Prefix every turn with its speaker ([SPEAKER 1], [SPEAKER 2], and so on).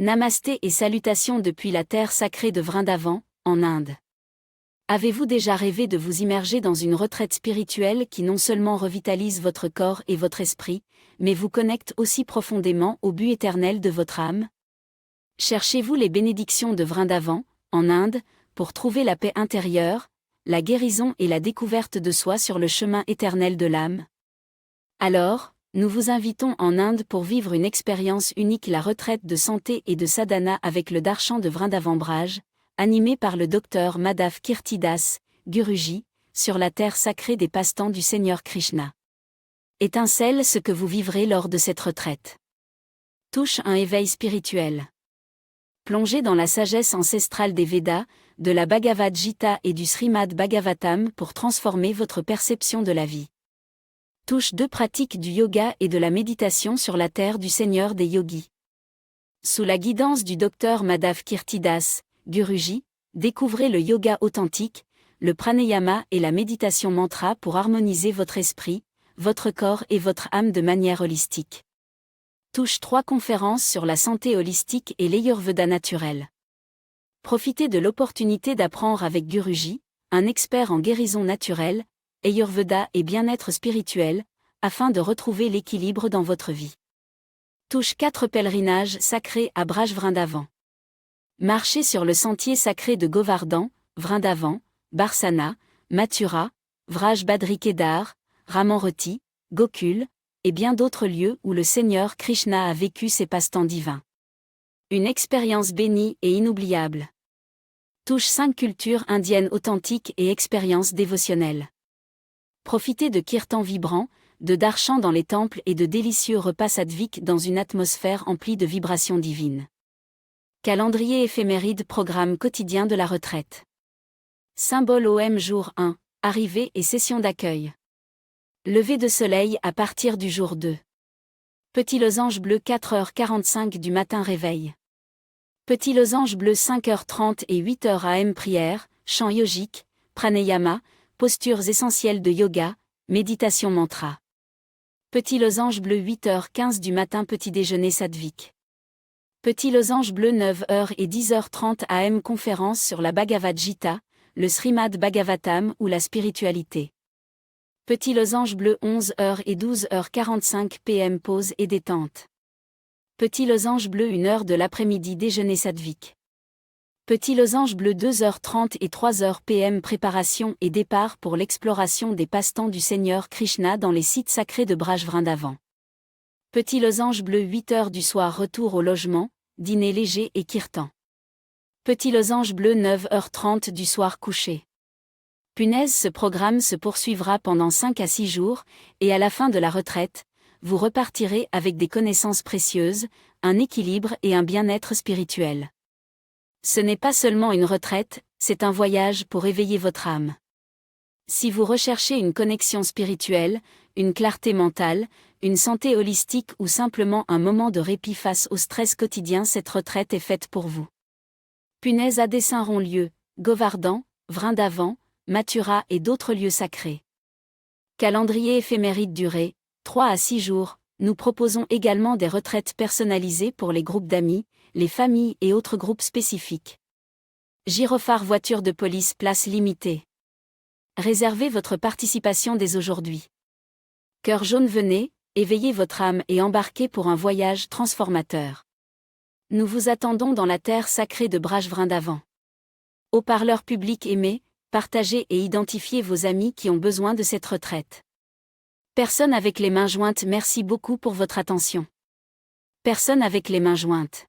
[SPEAKER 1] Namasté et salutations depuis la terre sacrée de Vrindavan, en Inde. Avez-vous déjà rêvé de vous immerger dans une retraite spirituelle qui non seulement revitalise votre corps et votre esprit, mais vous connecte aussi profondément au but éternel de votre âme? Cherchez-vous les bénédictions de Vrindavan, en Inde, pour trouver la paix intérieure, la guérison et la découverte de soi sur le chemin éternel de l'âme? Alors, nous vous invitons en Inde pour vivre une expérience unique, la retraite de santé et de sadhana avec le darshan de Vrindavan Braj, animé par le docteur Madhav Kirtidas, Guruji, sur la terre sacrée des passe-temps du Seigneur Krishna. Étincelle ce que vous vivrez lors de cette retraite. Touche un éveil spirituel. Plongez dans la sagesse ancestrale des Védas, de la Bhagavad Gita et du Srimad Bhagavatam pour transformer votre perception de la vie. Touche 2 pratiques du yoga et de la méditation sur la terre du Seigneur des yogis. Sous la guidance du docteur Madhav Kirtidas, Guruji, découvrez le yoga authentique, le pranayama et la méditation mantra pour harmoniser votre esprit, votre corps et votre âme de manière holistique. Touche 3 conférences sur la santé holistique et l'Ayurveda naturel. Profitez de l'opportunité d'apprendre avec Guruji, un expert en guérison naturelle, Ayurveda et bien-être spirituel, afin de retrouver l'équilibre dans votre vie. Touche 4 pèlerinages sacrés à Braj Vrindavan. Marchez sur le sentier sacré de Govardhan, Vrindavan, Barsana, Mathura, Vraj Badri Kedar, Ramanreti, Gokul, et bien d'autres lieux où le Seigneur Krishna a vécu ses passe-temps divins. Une expérience bénie et inoubliable. Touche 5 cultures indiennes authentiques et expériences dévotionnelles. Profitez de kirtans vibrants, de darshans dans les temples et de délicieux repas sadhviques dans une atmosphère emplie de vibrations divines. Calendrier éphéméride, programme quotidien de la retraite. Symbole OM jour 1, arrivée et session d'accueil. Lever de soleil à partir du jour 2. Petit losange bleu 4h45 du matin réveil. Petit losange bleu 5h30 et 8h AM prière, chant yogique, pranayama, postures essentielles de yoga, méditation mantra. Petit losange bleu 8h15 du matin petit déjeuner sadhvique. Petit losange bleu 9h et 10h30 AM conférence sur la Bhagavad Gita, le Srimad Bhagavatam ou la spiritualité. Petit losange bleu 11h et 12h45 PM pause et détente. Petit losange bleu 1h de l'après-midi déjeuner sadhvique. Petit losange bleu 2h30 et 3h PM préparation et départ pour l'exploration des passe-temps du Seigneur Krishna dans les sites sacrés de Braj Vrindavan. Petit losange bleu 8h du soir retour au logement, dîner léger et kirtan. Petit losange bleu 9h30 du soir coucher. Punaise, ce programme se poursuivra pendant 5 à 6 jours, et à la fin de la retraite, vous repartirez avec des connaissances précieuses, un équilibre et un bien-être spirituel. Ce n'est pas seulement une retraite, c'est un voyage pour éveiller votre âme. Si vous recherchez une connexion spirituelle, une clarté mentale, une santé holistique ou simplement un moment de répit face au stress quotidien, cette retraite est faite pour vous. Punaise, à dessein auront lieu, Govardhan, Vrindavan, Mathura et d'autres lieux sacrés. Calendrier éphéméride durée, 3 à 6 jours, nous proposons également des retraites personnalisées pour les groupes d'amis, les familles et autres groupes spécifiques. Gyrophare voiture de police place limitée. Réservez votre participation dès aujourd'hui. Cœur jaune, venez, éveillez votre âme et embarquez pour un voyage transformateur. Nous vous attendons dans la terre sacrée de Braj Vrindavan. Haut-parleur public aimé, partagez et identifiez vos amis qui ont besoin de cette retraite. Personne avec les mains jointes, merci beaucoup pour votre attention. Personne avec les mains jointes.